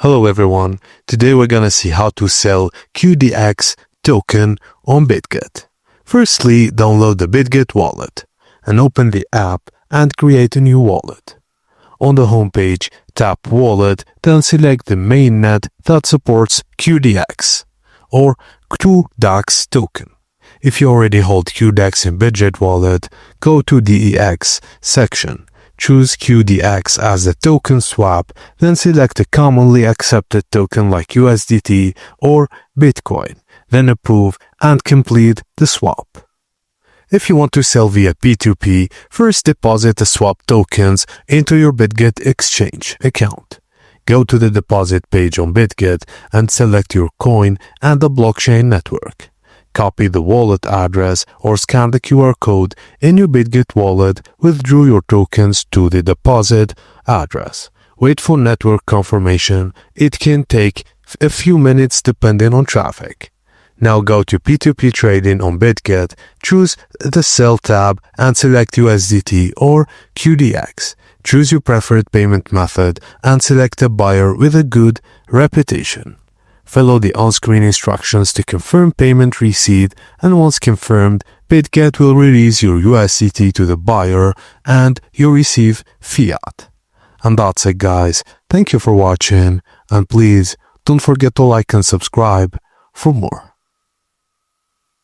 Hello everyone, today we're gonna see how to sell QDX token on BitGet. Firstly, download the BitGet wallet and open the app and create a new wallet. On the homepage, tap Wallet, then select the mainnet that supports QDX or QDX Token. If you already hold QDX in BitGet wallet, go to DEX section. Choose QDX as the token swap, then select a commonly accepted token like USDT or Bitcoin, then approve and complete the swap. If you want to sell via P2P, first deposit the swap tokens into your BitGet exchange account. Go to the deposit page on BitGet and select your coin and the blockchain network. Copy the wallet address or scan the QR code in your BitGet wallet, withdraw your tokens to the deposit address. Wait for network confirmation. It can take a few minutes depending on traffic. Now go to P2P trading on BitGet, choose the Sell tab and select USDT or QDX. Choose your preferred payment method and select a buyer with a good reputation. Follow the on-screen instructions to confirm payment receipt, and once confirmed, BitGet will release your USDT to the buyer and you receive fiat. And that's it guys, thank you for watching and please don't forget to like and subscribe for more.